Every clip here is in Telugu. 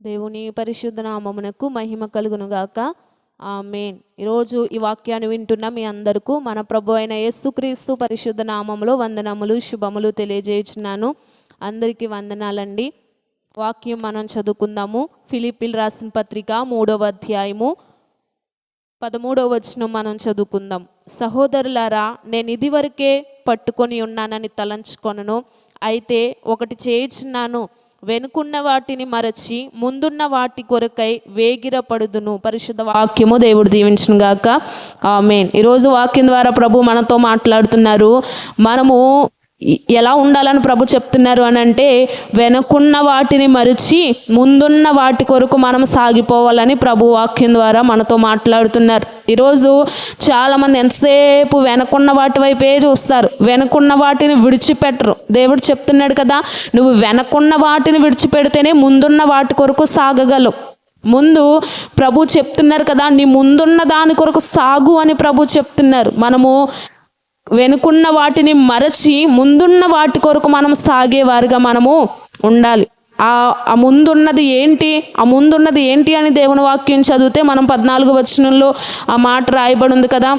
దేవుని పరిశుద్ధ నామమునకు మహిమ కలుగునుగాక. ఆమేన్. ఈరోజు ఈ వాక్యాన్ని వింటున్న మీ అందరికీ మన ప్రభు అయిన యేసుక్రీస్తు పరిశుద్ధ నామములో వందనములు శుభములు తెలియజేయుచున్నాను. అందరికీ వందనాలండి. వాక్యం మనం చదువుకుందాము. ఫిలిప్పీయులకు రాసిన పత్రిక 3వ అధ్యాయము 13వ వచనం మనం చదువుకుందాం. సహోదరులారా, నేను ఇదివరకే పట్టుకొని ఉన్నానని తలంచుకొనను, అయితే ఒకటి చేయుచున్నాను, వెనుకున్న వాటిని మరచి ముందున్న వాటి కొరకై వేగిరపడుదును. పరిశుద్ధ వాక్యము దేవుడు దీవించును గాక. ఆమేన్. ఈరోజు వాక్యం ద్వారా ప్రభు మనతో మాట్లాడుతున్నారు. మనము ఎలా ఉండాలని ప్రభు చెప్తున్నారు అని అంటే, వెనుకున్న వాటిని మరిచి ముందున్న వాటి కొరకు మనం సాగిపోవాలని ప్రభు వాక్యం ద్వారా మనతో మాట్లాడుతున్నారు. ఈరోజు చాలామంది ఎంతసేపు వెనుకున్న వాటి వైపే చూస్తారు, వెనుకున్న వాటిని విడిచిపెట్టరు. దేవుడు చెప్తున్నాడు కదా, నువ్వు వెనుకున్న వాటిని విడిచిపెడితేనే ముందున్న వాటి కొరకు సాగగలవు. ముందు ప్రభు చెప్తున్నారు కదా, నీ ముందున్న దాని కొరకు సాగు అని ప్రభు చెప్తున్నారు. మనము వెనుకున్న వాటిని మరచి ముందున్న వాటి కొరకు మనం సాగేవారుగా మనము ఉండాలి. ఆ ముందున్నది ఏంటి అని దేవుని వాక్యం చదివితే మనం 14వ వచనంలో ఆ మాట రాయబడి ఉంది కదా,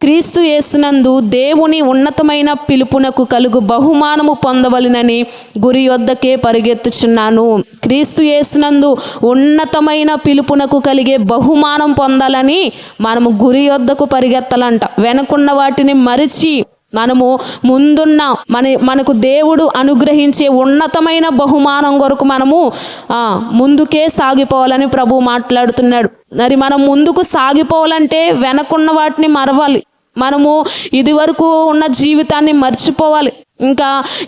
క్రీస్తు యేసునందు దేవుని ఉన్నతమైన పిలుపునకు కలుగు బహుమానము పొందవలెనని గురి యొద్దకే పరిగెత్తుచున్నాను. క్రీస్తు యేసునందు ఉన్నతమైన పిలుపునకు కలిగే బహుమానం పొందాలని మనము గురి యొద్దకు పరిగెత్తాలంట. వెనుకున్న వాటిని మరిచి మనము ముందున్న మనకు దేవుడు అనుగ్రహించే ఉన్నతమైన బహుమానం కొరకు మనము ముందుకే సాగిపోవాలని ప్రభు మాట్లాడుతున్నాడు. మరి మనం ముందుకు సాగిపోవాలంటే వెనకున్న వాటిని మరవాలి. మనము ఇది వరకు ఉన్న జీవితాన్ని మర్చిపోవాలి.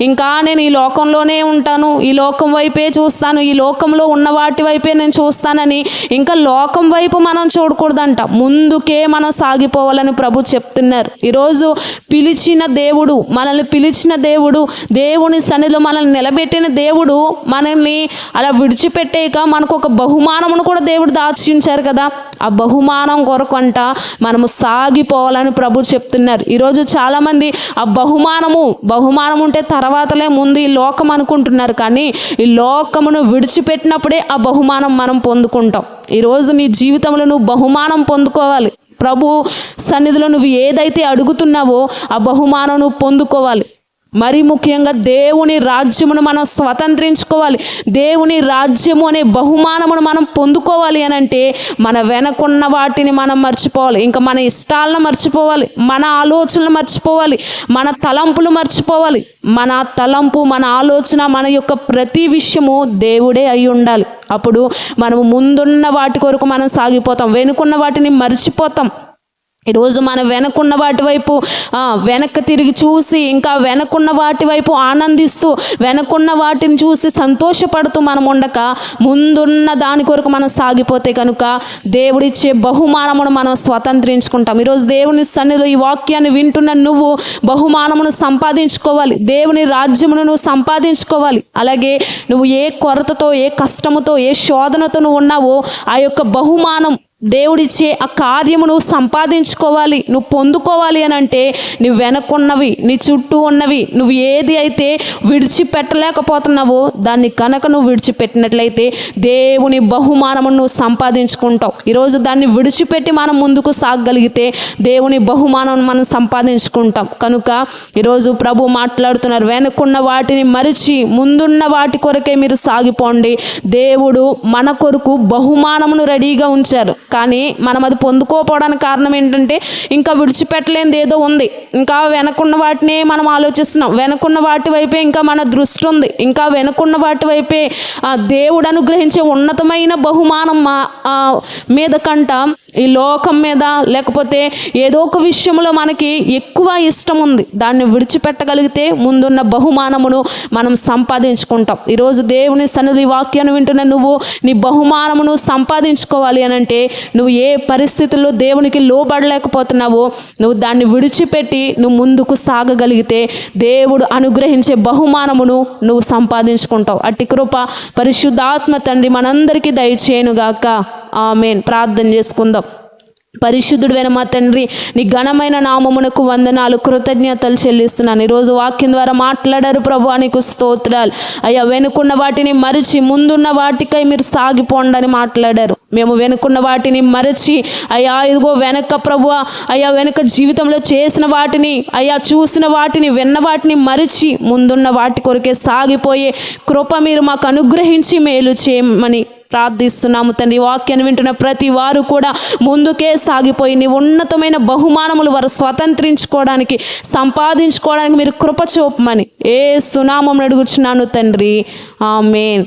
ఇంకా నేను ఈ లోకంలోనే ఉంటాను, ఈ లోకం వైపే చూస్తాను, ఈ లోకంలో ఉన్న వాటి వైపే నేను చూస్తానని ఇంకా లోకం వైపు మనం చూడకూడదంట. ముందుకే మనం సాగిపోవాలని ప్రభు చెప్తున్నారు. ఈరోజు మనల్ని పిలిచిన దేవుడు, దేవుని సన్నిధిలో మనల్ని నిలబెట్టిన దేవుడు మనల్ని అలా విడిచిపెట్టేక మనకు ఒక బహుమానమును కూడా దేవుడు దాచించారు కదా. ఆ బహుమానం కొరకు అంట మనము సాగిపోవాలని ప్రభు చెప్తున్నారు. ఈరోజు చాలామంది ఆ బహుమానం ఉంటే తర్వాతలే ముందు ఈ లోకం అనుకుంటున్నారు. కానీ ఈ లోకమును విడిచిపెట్టినప్పుడే ఆ బహుమానం మనం పొందుకుంటాం. ఈరోజు నీ జీవితంలో నువ్వు బహుమానం పొందుకోవాలి. ప్రభు సన్నిధిలో నువ్వు ఏదైతే అడుగుతున్నావో ఆ బహుమానం నువ్వు పొందుకోవాలి. మరి ముఖ్యంగా దేవుని రాజ్యమును మనం స్వతంత్రించుకోవాలి. దేవుని రాజ్యము అనే బహుమానమును మనం పొందుకోవాలి అని అంటే మన వెనకున్న వాటిని మనం మర్చిపోవాలి. ఇంకా మన ఇష్టాలను మర్చిపోవాలి, మన ఆలోచనలు మర్చిపోవాలి, మన తలంపులు మర్చిపోవాలి. మన తలంపు, మన ఆలోచన, మన యొక్క ప్రతి విషయము దేవుడే అయి ఉండాలి. అప్పుడు మనము ముందున్న వాటి కొరకు మనం సాగిపోతాం, వెనుకున్న వాటిని మర్చిపోతాం. ఈరోజు మనం వెనకున్న వాటి వైపు వెనక్కి తిరిగి చూసి ఇంకా వెనకున్న వాటి వైపు ఆనందిస్తూ వెనకున్న వాటిని చూసి సంతోషపడుతూ మనం ఉండక ముందున్న దాని కొరకు మనం సాగిపోతే కనుక దేవుడిచ్చే బహుమానమును మనం స్వతంత్రించుకుంటాం. ఈరోజు దేవుని సన్నిధిలో ఈ వాక్యాన్ని వింటున్న నువ్వు బహుమానమును సంపాదించుకోవాలి, దేవుని రాజ్యమును నువ్వు సంపాదించుకోవాలి. అలాగే నువ్వు ఏ కొరతతో, ఏ కష్టముతో, ఏ శోధనతో నువ్వు ఉన్నావో ఆ యొక్క బహుమానం దేవుడిచ్చే ఆ కార్యము నువ్వు సంపాదించుకోవాలి, నువ్వు పొందుకోవాలి అని అంటే నీ వెనకున్నవి, నీ చుట్టూ ఉన్నవి నువ్వు ఏది అయితే విడిచిపెట్టలేకపోతున్నావో దాన్ని కనుక నువ్వు విడిచిపెట్టినట్లయితే దేవుని బహుమానము నువ్వు సంపాదించుకుంటావు. ఈరోజు దాన్ని విడిచిపెట్టి మనం ముందుకు సాగగలిగితే దేవుని బహుమానం మనం సంపాదించుకుంటాం. కనుక ఈరోజు ప్రభు మాట్లాడుతున్నారు, వెనకున్న వాటిని మరిచి ముందున్న వాటి కొరకే మీరు సాగిపోండి. దేవుడు మన కొరకు బహుమానమును రెడీగా ఉంచారు. కానీ మనం అది పొందుకోపోవడానికి కారణం ఏంటంటే ఇంకా విడిచిపెట్టలేనిది ఏదో ఉంది. ఇంకా వెనకున్న వాటినే మనం ఆలోచిస్తున్నాం, వెనకున్న వాటి వైపే ఇంకా మన దృష్టి ఉంది, ఇంకా వెనకున్న వాటి వైపే దేవుడు అనుగ్రహించే ఉన్నతమైన బహుమానం మీద కంట ఈ లోకం మీద లేకపోతే ఏదో ఒక విషయంలో మనకి ఎక్కువ ఇష్టం ఉంది. దాన్ని విడిచిపెట్టగలిగితే ముందున్న బహుమానమును మనం సంపాదించుకుంటాం. ఈరోజు దేవుని సన్నిధి వాక్యాన్ని వింటున్న నువ్వు నీ బహుమానమును సంపాదించుకోవాలి అని అంటే నువ్వు ఏ పరిస్థితుల్లో దేవునికి లోబడలేకపోతున్నావో నువ్వు దాన్ని విడిచిపెట్టి నువ్వు ముందుకు సాగగలిగితే దేవుడు అనుగ్రహించే బహుమానమును నువ్వు సంపాదించుకుంటావు. అట్టి కృప పరిశుద్ధాత్మ తండ్రి మనందరికీ దయచేయునుగాక. ఆమేన్. ప్రార్థన చేసుకుందాం. పరిశుద్ధుడైన మా తండ్రి, నీ ఘనమైన నామమునకు వందనాలు, కృతజ్ఞతలు చెల్లిస్తున్నాను. ఈరోజు వాక్యం ద్వారా మాట్లాడారు ప్రభు, నీకు స్తోత్రాలు అయ్యా. వెనుకున్న వాటిని మరిచి ముందున్న వాటికై మీరు సాగిపోండి మాట్లాడారు. మేము వెనుకున్న వాటిని మరచి అయ్యా ఇదిగో వెనక ప్రభు అయ్యా, వెనక జీవితంలో చేసిన వాటిని అయ్యా, చూసిన వాటిని, విన్న వాటిని మరిచి ముందున్న వాటి కొరకే సాగిపోయే కృప మీరు మాకు అనుగ్రహించి మేలు చేయమని ప్రార్థిస్తున్నాము తండ్రి. వాక్యాన్ని వింటున్న ప్రతి వారు కూడా ముందుకే సాగిపోయి నీ ఉన్నతమైన బహుమానములు వారు స్వతంత్రించుకోవడానికి, సంపాదించుకోవడానికి మీరు కృప చూపమని యేసు నామమున అడుగుచున్నాను తండ్రి. ఆమేన్.